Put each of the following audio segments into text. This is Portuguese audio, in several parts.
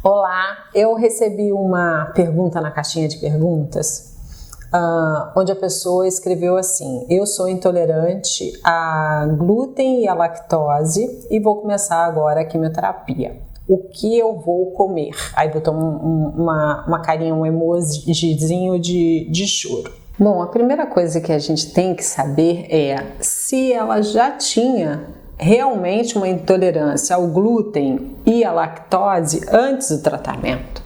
Olá, eu recebi uma pergunta na caixinha de perguntas, onde a pessoa escreveu assim: eu sou intolerante a glúten e a lactose e vou começar agora a quimioterapia. O que eu vou comer? Aí botou uma carinha, um emojizinho de choro. Bom, a primeira coisa que a gente tem que saber é se ela já tinha realmente uma intolerância ao glúten e à lactose antes do tratamento.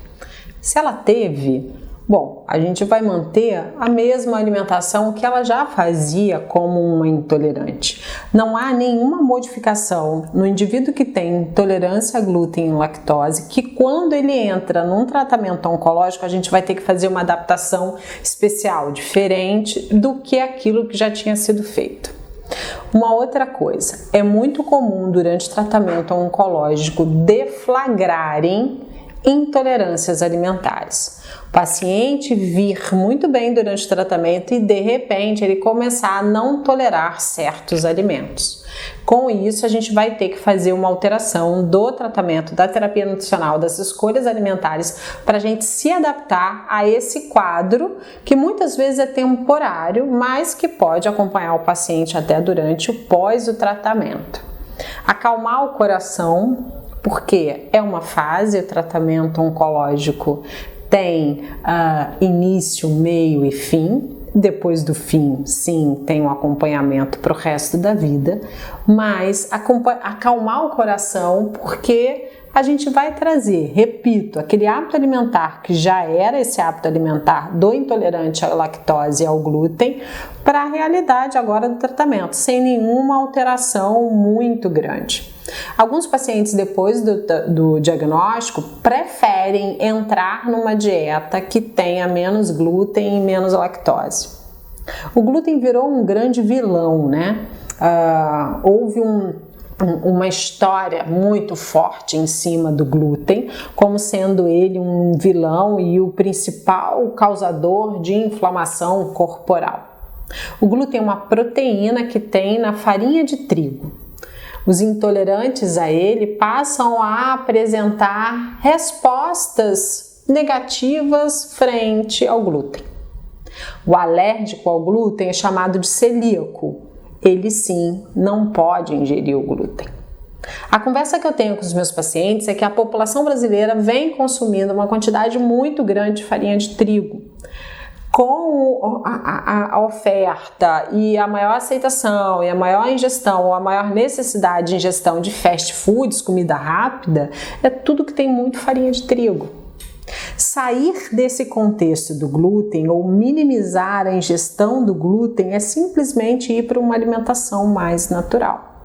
Se ela teve, bom, a gente vai manter a mesma alimentação que ela já fazia como uma intolerante. Não há nenhuma modificação no indivíduo que tem intolerância a glúten e lactose, que quando ele entra num tratamento oncológico, a gente vai ter que fazer uma adaptação especial, diferente do que aquilo que já tinha sido feito. Uma outra coisa, é muito comum durante o tratamento oncológico deflagrarem intolerâncias alimentares. O paciente vir muito bem durante o tratamento e de repente ele começar a não tolerar certos alimentos. Com isso, a gente vai ter que fazer uma alteração do tratamento, da terapia nutricional, das escolhas alimentares, para a gente se adaptar a esse quadro que muitas vezes é temporário, mas que pode acompanhar o paciente até durante o pós o tratamento. Acalmar o coração, porque é uma fase, o tratamento oncológico tem início, meio e fim. Depois do fim, sim, tem um acompanhamento para o resto da vida, mas acalmar o coração, porque a gente vai trazer, repito, aquele hábito alimentar que já era esse hábito alimentar do intolerante à lactose e ao glúten para a realidade agora do tratamento, sem nenhuma alteração muito grande. Alguns pacientes, depois do diagnóstico, preferem entrar numa dieta que tenha menos glúten e menos lactose. O glúten virou um grande vilão, né? Houve uma história muito forte em cima do glúten, como sendo ele um vilão e o principal causador de inflamação corporal. O glúten é uma proteína que tem na farinha de trigo. Os intolerantes a ele passam a apresentar respostas negativas frente ao glúten. O alérgico ao glúten é chamado de celíaco. Ele sim não pode ingerir o glúten. A conversa que eu tenho com os meus pacientes é que a população brasileira vem consumindo uma quantidade muito grande de farinha de trigo. Com a oferta e a maior aceitação e a maior ingestão ou a maior necessidade de ingestão de fast foods, comida rápida, é tudo que tem muito farinha de trigo. Sair desse contexto do glúten ou minimizar a ingestão do glúten é simplesmente ir para uma alimentação mais natural.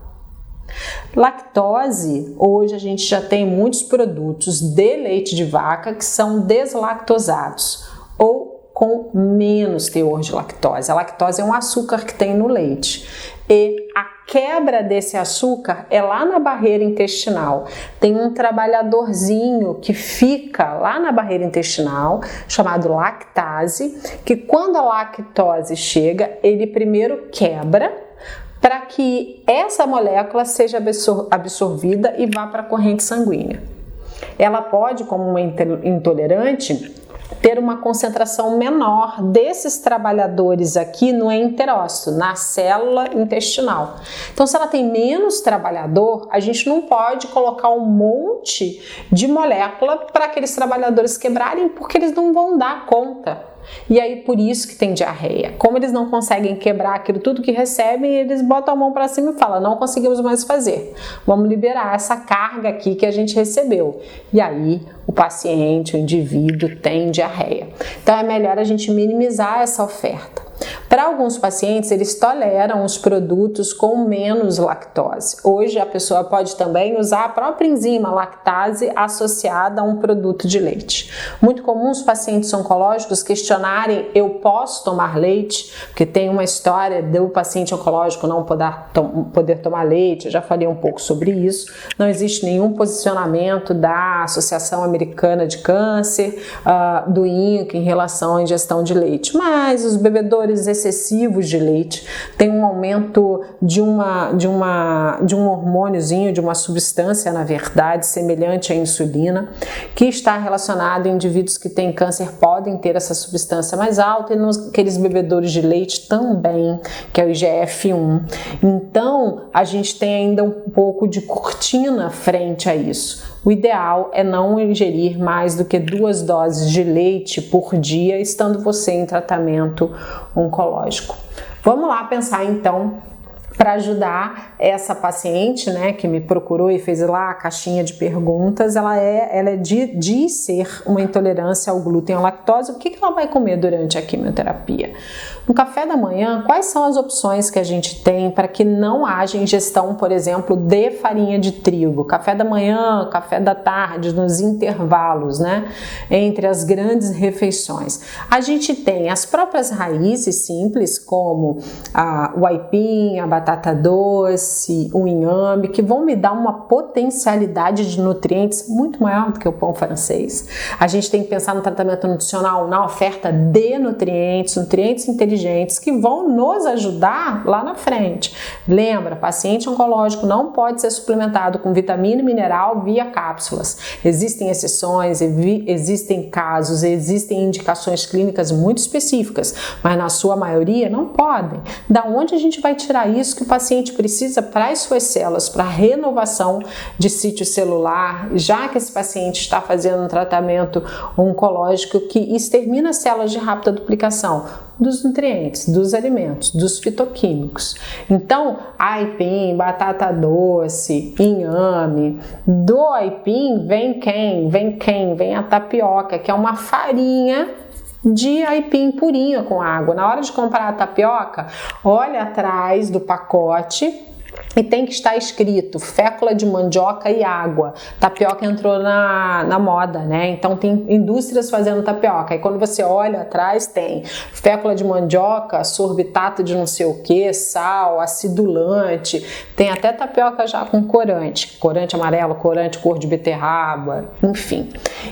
Lactose, hoje a gente já tem muitos produtos de leite de vaca que são deslactosados ou com menos teor de lactose. A lactose é um açúcar que tem no leite e a quebra desse açúcar é lá na barreira intestinal. Tem um trabalhadorzinho que fica lá na barreira intestinal chamado lactase, que quando a lactose chega, ele primeiro quebra para que essa molécula seja absorvida e vá para a corrente sanguínea. Ela pode, como uma intolerante, ter uma concentração menor desses trabalhadores aqui no enterócito, na célula intestinal. Então, se ela tem menos trabalhador, a gente não pode colocar um monte de molécula para aqueles trabalhadores quebrarem, porque eles não vão dar conta. E aí, por isso que tem diarreia. Como eles não conseguem quebrar aquilo tudo que recebem, eles botam a mão para cima e falam: não conseguimos mais fazer. Vamos liberar essa carga aqui que a gente recebeu. E aí, o paciente, o indivíduo tem diarreia. Então, é melhor a gente minimizar essa oferta. Para alguns pacientes, eles toleram os produtos com menos lactose. Hoje, a pessoa pode também usar a própria enzima lactase associada a um produto de leite. Muito comum os pacientes oncológicos questionarem: eu posso tomar leite? Porque tem uma história do paciente oncológico não poder tomar leite. Eu já falei um pouco sobre isso. Não existe nenhum posicionamento da Associação Americana de Câncer, do INCA, em relação à ingestão de leite. Mas os bebedores excessivos excessivos de leite, tem um aumento de um hormôniozinho, de uma substância, na verdade, semelhante à insulina, que está relacionado em indivíduos que têm câncer, podem ter essa substância mais alta, e naqueles bebedores de leite também, que é o IGF-1. Então, a gente tem ainda um pouco de cortina frente a isso. O ideal é não ingerir mais do que 2 doses de leite por dia, estando você em tratamento oncológico. Vamos lá pensar então, para ajudar essa paciente, né, que me procurou e fez lá a caixinha de perguntas. Ela diz ser uma intolerância ao glúten e à lactose. O que ela vai comer durante a quimioterapia? No café da manhã, quais são as opções que a gente tem para que não haja ingestão, por exemplo, de farinha de trigo? Café da manhã, café da tarde, nos intervalos, né, entre as grandes refeições. A gente tem as próprias raízes simples, como o aipim, a batata doce, o inhame, que vão me dar uma potencialidade de nutrientes muito maior do que o pão francês. A gente tem que pensar no tratamento nutricional, na oferta de nutrientes inteligentes, que vão nos ajudar lá na frente. Lembra, paciente oncológico não pode ser suplementado com vitamina e mineral via cápsulas. Existem exceções, existem casos, existem indicações clínicas muito específicas, mas na sua maioria não podem. Da onde a gente vai tirar isso que o paciente precisa para as suas células, para a renovação de sítio celular, já que esse paciente está fazendo um tratamento oncológico que extermina as células de rápida duplicação dos nutrientes, dos alimentos, dos fitoquímicos. Então, aipim, batata doce, inhame. Do aipim vem quem? Vem a tapioca, que é uma farinha de aipim purinha com água. Na hora de comprar a tapioca, olha atrás do pacote e tem que estar escrito fécula de mandioca e água. Tapioca entrou na moda, né? Então tem indústrias fazendo tapioca. E quando você olha atrás, tem fécula de mandioca, sorbitato de não sei o que, sal, acidulante. Tem até tapioca já com corante amarelo, corante cor de beterraba, enfim.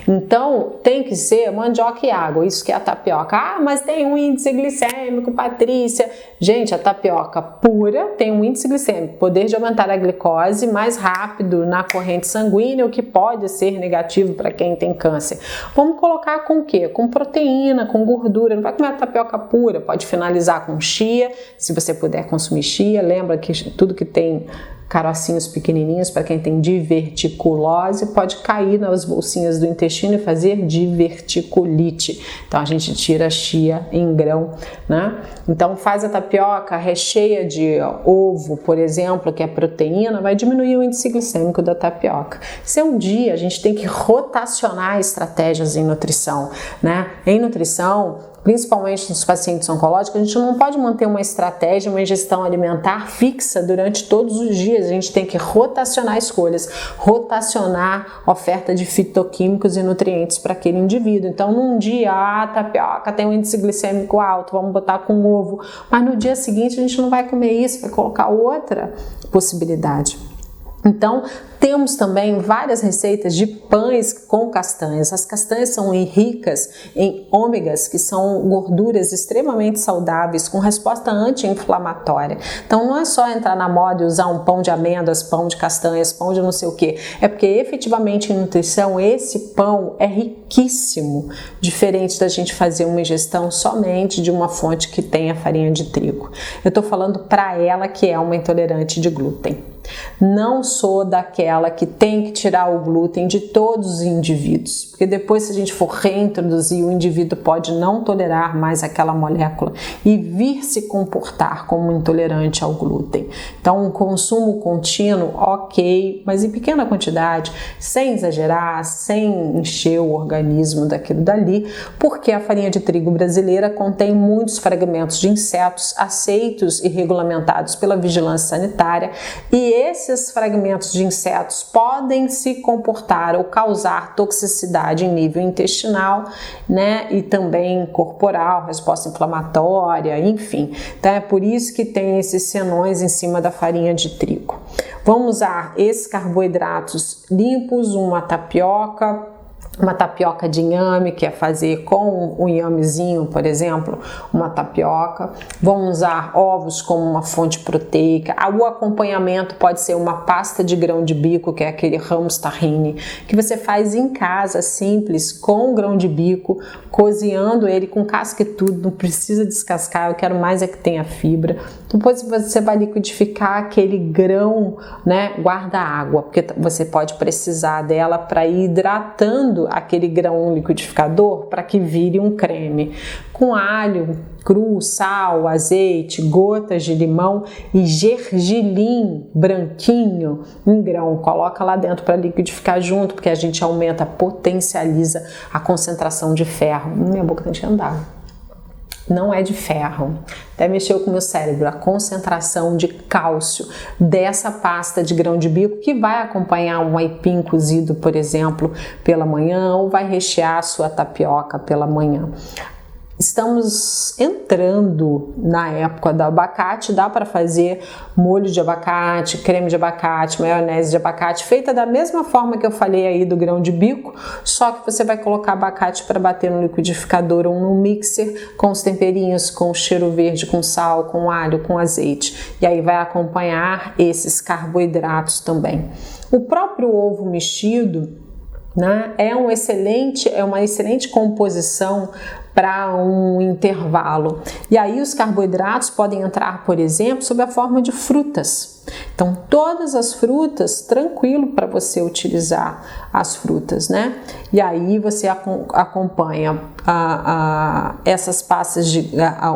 Então tem que ser mandioca e água, isso que é a tapioca. Ah, mas tem um índice glicêmico, Patrícia. Gente, a tapioca pura tem um índice glicêmico, poder de aumentar a glicose mais rápido na corrente sanguínea, o que pode ser negativo para quem tem câncer. Vamos colocar com o quê? Com proteína, com gordura. Não vai comer a tapioca pura, pode finalizar com chia, se você puder consumir chia. Lembra que tudo que tem carocinhos pequenininhos, para quem tem diverticulose, pode cair nas bolsinhas do intestino e fazer diverticulite. Então a gente tira a chia em grão, né? Então faz a tapioca recheia de ovo, por exemplo, que é proteína, vai diminuir o índice glicêmico da tapioca. Se é um dia, a gente tem que rotacionar estratégias em nutrição, né? Em nutrição, principalmente nos pacientes oncológicos, a gente não pode manter uma estratégia, uma ingestão alimentar fixa durante todos os dias. A gente tem que rotacionar escolhas, rotacionar oferta de fitoquímicos e nutrientes para aquele indivíduo. Então, num dia, a tapioca tem um índice glicêmico alto, vamos botar com ovo, mas no dia seguinte a gente não vai comer isso, vai colocar outra possibilidade. Então, temos também várias receitas de pães com castanhas. As castanhas são ricas em ômegas, que são gorduras extremamente saudáveis, com resposta anti-inflamatória. Então, não é só entrar na moda e usar um pão de amêndoas, pão de castanhas, pão de não sei o que. É porque, efetivamente, em nutrição, esse pão é riquíssimo, diferente da gente fazer uma ingestão somente de uma fonte que tenha farinha de trigo. Eu estou falando para ela que é uma intolerante de glúten. Não sou daquela que tem que tirar o glúten de todos os indivíduos, porque depois, se a gente for reintroduzir, o indivíduo pode não tolerar mais aquela molécula e vir se comportar como intolerante ao glúten. Então, um consumo contínuo, ok, mas em pequena quantidade, sem exagerar, sem encher o organismo daquilo dali, porque a farinha de trigo brasileira contém muitos fragmentos de insetos aceitos e regulamentados pela vigilância sanitária, e esses fragmentos de insetos podem se comportar ou causar toxicidade em nível intestinal, né, e também corporal, resposta inflamatória, enfim. Então é por isso que tem esses senões em cima da farinha de trigo. Vamos usar esses carboidratos limpos, uma tapioca, uma tapioca de inhame, que é fazer com o inhamezinho, por exemplo, uma tapioca. Vamos usar ovos como uma fonte proteica. O acompanhamento pode ser uma pasta de grão de bico, que é aquele hummus tahini, que você faz em casa, simples, com grão de bico, cozinhando ele com casca e tudo, não precisa descascar, eu quero mais é que tenha fibra. Depois você vai liquidificar aquele grão, né, guarda água, porque você pode precisar dela para ir hidratando aquele grão no liquidificador para que vire um creme. Com alho cru, sal, azeite, gotas de limão e gergelim branquinho em grão. Coloca lá dentro para liquidificar junto, porque a gente aumenta, potencializa a concentração de ferro. Minha boca tá enchendo d'água. Não é de ferro, até mexeu com o meu cérebro, a concentração de cálcio dessa pasta de grão de bico que vai acompanhar um aipim cozido, por exemplo, pela manhã, ou vai rechear a sua tapioca pela manhã. Estamos entrando na época do abacate, dá para fazer molho de abacate, creme de abacate, maionese de abacate, feita da mesma forma que eu falei aí do grão de bico, só que você vai colocar abacate para bater no liquidificador ou no mixer com os temperinhos, com cheiro verde, com sal, com alho, com azeite. E aí vai acompanhar esses carboidratos também. O próprio ovo mexido, né, é uma excelente composição para um intervalo. E aí os carboidratos podem entrar, por exemplo, sob a forma de frutas. Então, todas as frutas, tranquilo para você utilizar as frutas, né? E aí você acompanha essas pastas,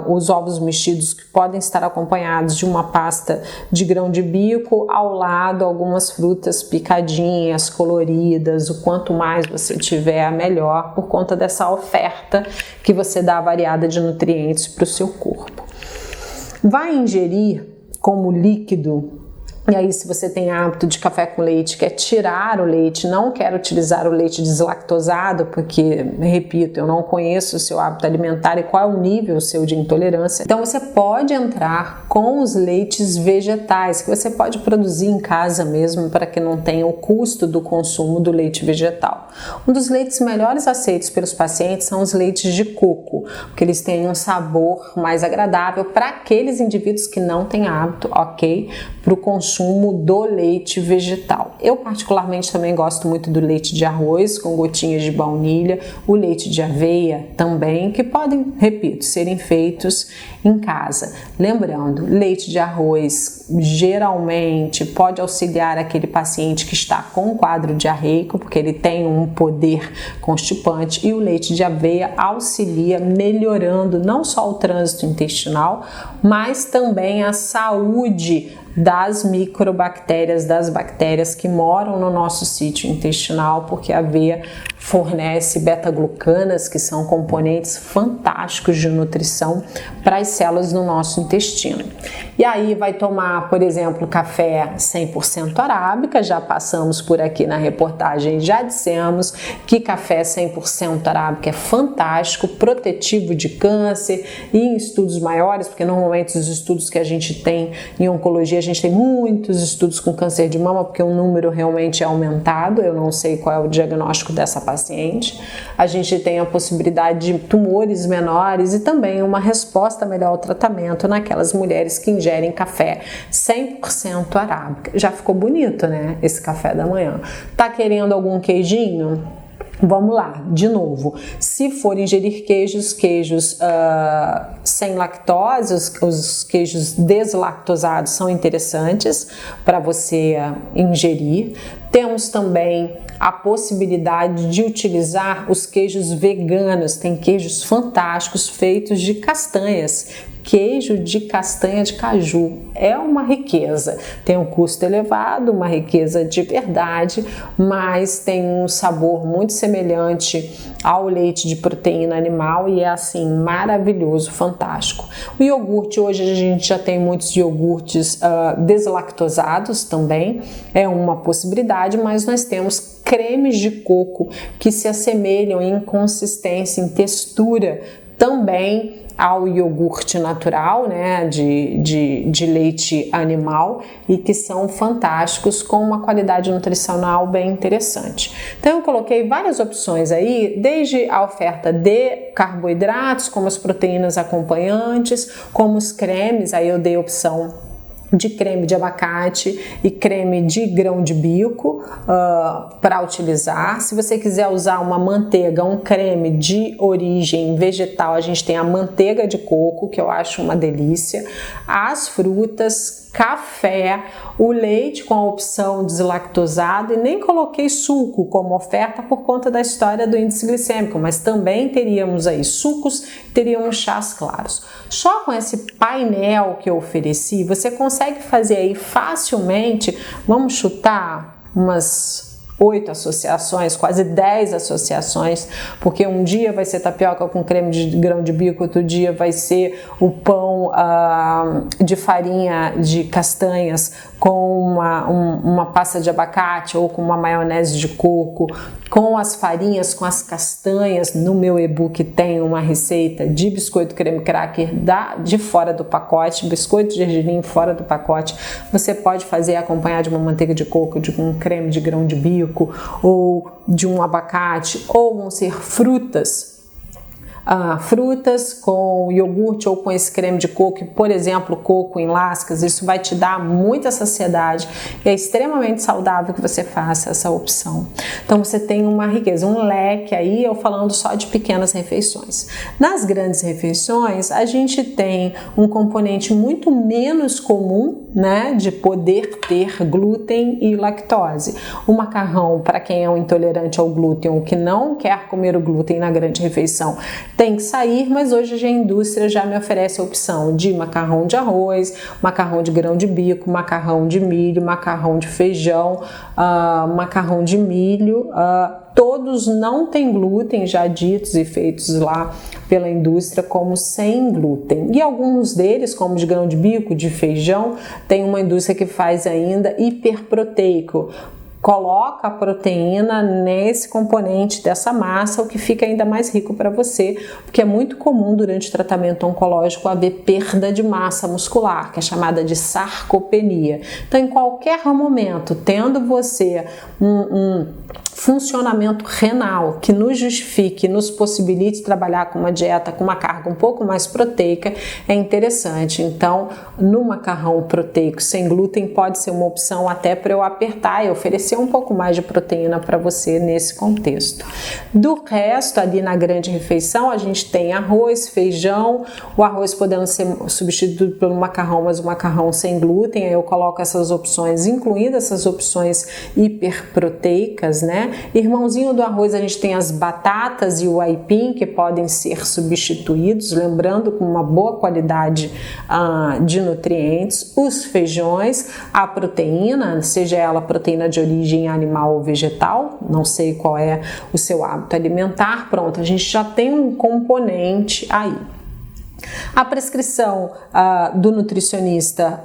os ovos mexidos, que podem estar acompanhados de uma pasta de grão de bico, ao lado algumas frutas picadinhas, coloridas. O quanto mais você tiver, melhor, por conta dessa oferta que você dá variada de nutrientes para o seu corpo. Vai ingerir como líquido. E aí, se você tem hábito de café com leite, quer tirar o leite, não quer utilizar o leite deslactosado, porque, repito, eu não conheço o seu hábito alimentar e qual é o nível seu de intolerância. Então, você pode entrar com os leites vegetais, que você pode produzir em casa mesmo, para que não tenha o custo do consumo do leite vegetal. Um dos leites melhores aceitos pelos pacientes são os leites de coco, porque eles têm um sabor mais agradável para aqueles indivíduos que não têm hábito, ok? Para o consumo do leite vegetal. Eu particularmente também gosto muito do leite de arroz com gotinhas de baunilha, o leite de aveia também, que podem, repito, serem feitos em casa. Lembrando, leite de arroz geralmente pode auxiliar aquele paciente que está com quadro diarreico, porque ele tem um poder constipante, e o leite de aveia auxilia melhorando não só o trânsito intestinal, mas também a saúde das microbactérias, das bactérias que moram no nosso sítio intestinal, porque a aveia fornece beta-glucanas, que são componentes fantásticos de nutrição para as células do nosso intestino. E aí vai tomar, por exemplo, café 100% arábica, já passamos por aqui na reportagem, já dissemos que café 100% arábica é fantástico, protetivo de câncer, e em estudos maiores, porque normalmente os estudos que a gente tem em oncologia, a gente tem muitos estudos com câncer de mama, porque o número realmente é aumentado, eu não sei qual é o diagnóstico dessa paciente. A gente tem a possibilidade de tumores menores e também uma resposta melhor ao tratamento naquelas mulheres que ingerem café 100% arábica. Já ficou bonito, né? Esse café da manhã. Tá querendo algum queijinho? Vamos lá, de novo, se for ingerir queijos sem lactose, os queijos deslactosados são interessantes para você ingerir. Temos também a possibilidade de utilizar os queijos veganos, tem queijos fantásticos feitos de castanhas. Queijo de castanha de caju é uma riqueza, tem um custo elevado, uma riqueza de verdade, mas tem um sabor muito semelhante ao leite de proteína animal e é assim maravilhoso, fantástico. O iogurte, hoje a gente já tem muitos iogurtes deslactosados também, é uma possibilidade, mas nós temos cremes de coco que se assemelham em consistência, em textura, também ao iogurte natural, né, de leite animal, e que são fantásticos, com uma qualidade nutricional bem interessante. Então eu coloquei várias opções aí, desde a oferta de carboidratos, como as proteínas acompanhantes, como os cremes. Aí eu dei a opção de creme de abacate e creme de grão de bico para utilizar. Se você quiser usar uma manteiga, um creme de origem vegetal, a gente tem a manteiga de coco, que eu acho uma delícia, as frutas, café, o leite com a opção deslactosado, e nem coloquei suco como oferta por conta da história do índice glicêmico, mas também teríamos aí sucos, teríamos chás claros. Só com esse painel que eu ofereci, você consegue fazer aí facilmente, vamos chutar umas 8 associações, quase 10 associações, porque um dia vai ser tapioca com creme de grão de bico, outro dia vai ser o pão de farinha de castanhas com uma pasta de abacate ou com uma maionese de coco, com as farinhas, com as castanhas. No meu e-book tem uma receita de biscoito creme cracker de fora do pacote, biscoito de gergelim fora do pacote. Você pode fazer acompanhar de uma manteiga de coco, de um creme de grão de bico, ou de um abacate, ou vão ser frutas com iogurte ou com esse creme de coco, por exemplo, coco em lascas. Isso vai te dar muita saciedade e é extremamente saudável que você faça essa opção. Então você tem uma riqueza, um leque aí, eu falando só de pequenas refeições. Nas grandes refeições, a gente tem um componente muito menos comum, né, de poder ter glúten e lactose. O macarrão, para quem é um intolerante ao glúten ou que não quer comer o glúten na grande refeição, tem que sair, mas hoje a indústria já me oferece a opção de macarrão de arroz, macarrão de grão de bico, macarrão de milho, macarrão de feijão, macarrão de milho. Todos não têm glúten, já ditos e feitos lá pela indústria como sem glúten. E alguns deles, como de grão de bico, de feijão, tem uma indústria que faz ainda hiperproteico. Coloca a proteína nesse componente dessa massa, o que fica ainda mais rico para você, porque é muito comum durante o tratamento oncológico haver perda de massa muscular, que é chamada de sarcopenia. Então, em qualquer momento, tendo você um funcionamento renal que nos justifique, nos possibilite trabalhar com uma dieta com uma carga um pouco mais proteica, é interessante. Então, no macarrão proteico sem glúten pode ser uma opção até para eu apertar e oferecer um pouco mais de proteína para você nesse contexto. Do resto, ali na grande refeição, a gente tem arroz, feijão, o arroz podendo ser substituído pelo macarrão, mas o macarrão sem glúten. Aí eu coloco essas opções, incluindo essas opções hiperproteicas, né? Irmãozinho do arroz, a gente tem as batatas e o aipim, que podem ser substituídos, lembrando com uma boa qualidade de nutrientes. Os feijões, a proteína, seja ela proteína de origem animal ou vegetal, não sei qual é o seu hábito alimentar, pronto, a gente já tem um componente aí. A prescrição do nutricionista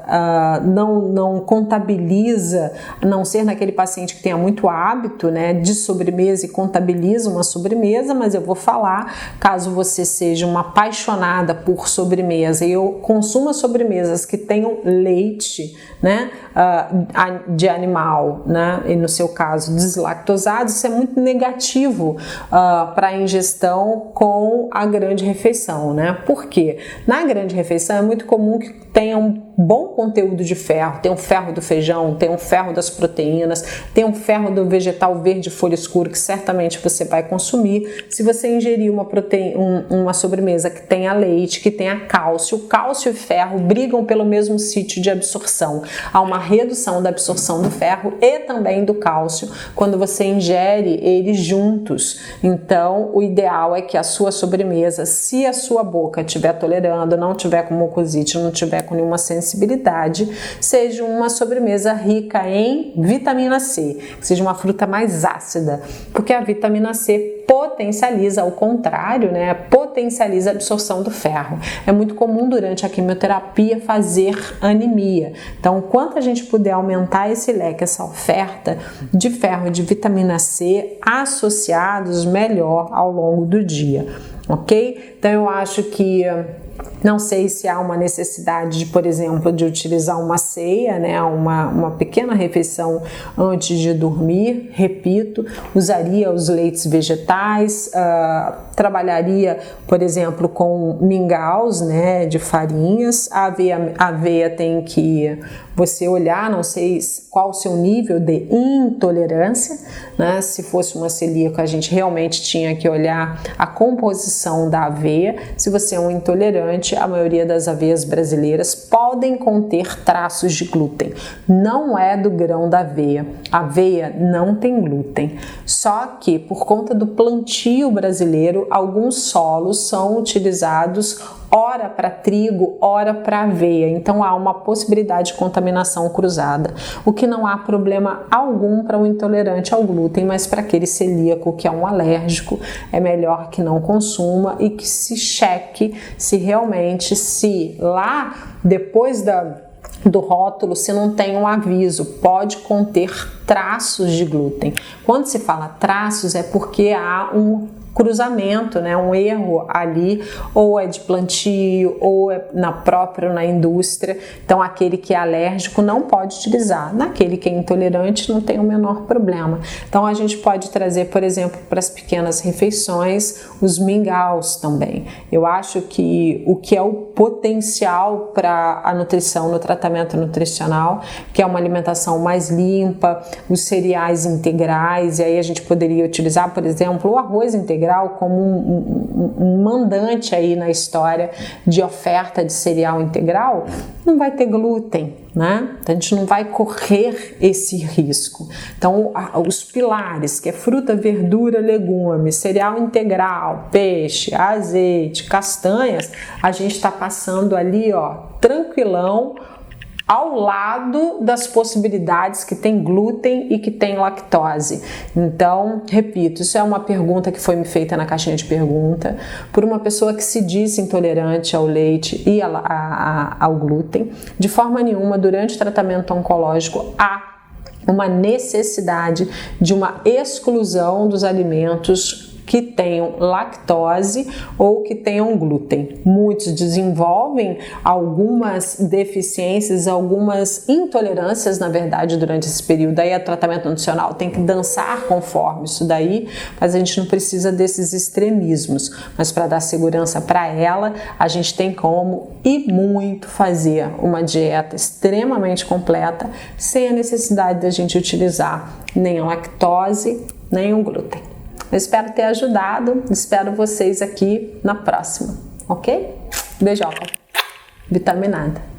não contabiliza, a não ser naquele paciente que tenha muito hábito, né, de sobremesa e contabiliza uma sobremesa, mas eu vou falar, caso você seja uma apaixonada por sobremesa e eu consuma sobremesas que tenham leite, né, de animal, né, e no seu caso deslactosado, isso é muito negativo para a ingestão com a grande refeição, né? Por quê? Na grande refeição é muito comum que tenha um bom conteúdo de ferro, tem um ferro do feijão, tem um ferro das proteínas, tem um ferro do vegetal verde folha escura que certamente você vai consumir. Se você ingerir uma sobremesa que tenha leite, que tenha cálcio e ferro brigam pelo mesmo sítio de absorção. Há uma redução da absorção do ferro e também do cálcio quando você ingere eles juntos. Então, o ideal é que a sua sobremesa, se a sua boca estiver tolerando, não tiver com mucosite, não tiver com nenhuma sensibilidade, seja uma sobremesa rica em vitamina C, que seja uma fruta mais ácida, porque a vitamina C potencializa, ao contrário, né, potencializa a absorção do ferro. É muito comum durante a quimioterapia fazer anemia. Então, quanto a gente puder aumentar esse leque, essa oferta de ferro e de vitamina C associados, melhor ao longo do dia, ok? Então, eu acho que Não sei se há uma necessidade, por exemplo, de utilizar uma ceia, né, uma pequena refeição antes de dormir. Repito, usaria os leites vegetais, trabalharia, por exemplo, com mingaus, né, de farinhas. A aveia tem que você olhar, não sei qual o seu nível de intolerância, né? Se fosse uma celíaca, a gente realmente tinha que olhar a composição da aveia. Se você é um intolerante, a maioria das aveias brasileiras podem conter traços de glúten. Não é do grão da aveia. A aveia não tem glúten. Só que, por conta do plantio brasileiro, alguns solos são utilizados ora para trigo, ora para aveia. Então há uma possibilidade de contaminação cruzada, o que não há problema algum para o intolerante ao glúten, mas para aquele celíaco que é um alérgico, é melhor que não consuma e que se cheque se realmente, se lá depois do rótulo, se não tem um aviso, pode conter traços de glúten. Quando se fala traços, é porque há um cruzamento, né, um erro ali, ou é de plantio, ou é na indústria. Então, aquele que é alérgico não pode utilizar. Naquele que é intolerante, não tem o menor problema. Então, a gente pode trazer, por exemplo, para as pequenas refeições, os mingaus também. Eu acho que o que é o potencial para a nutrição, no tratamento nutricional, que é uma alimentação mais limpa, os cereais integrais, e aí a gente poderia utilizar, por exemplo, o arroz integral como um mandante aí na história de oferta de cereal integral. Não vai ter glúten, né? Então, a gente não vai correr esse risco. Então, os pilares, que é fruta, verdura, legumes, cereal integral, peixe, azeite, castanhas, a gente está passando ali, ó, tranquilão, ao lado das possibilidades que tem glúten e que tem lactose. Então, repito, isso é uma pergunta que foi me feita na caixinha de pergunta por uma pessoa que se diz intolerante ao leite e ao glúten. De forma nenhuma, durante o tratamento oncológico, há uma necessidade de uma exclusão dos alimentos que tenham lactose ou que tenham glúten. Muitos desenvolvem algumas deficiências, algumas intolerâncias, na verdade, durante esse período. Aí o tratamento nutricional tem que dançar conforme isso daí, mas a gente não precisa desses extremismos. Mas para dar segurança para ela, a gente tem como e muito fazer uma dieta extremamente completa, sem a necessidade da gente utilizar nem a lactose, nem o glúten. Eu espero ter ajudado, espero vocês aqui na próxima, ok? Beijoca, vitaminada.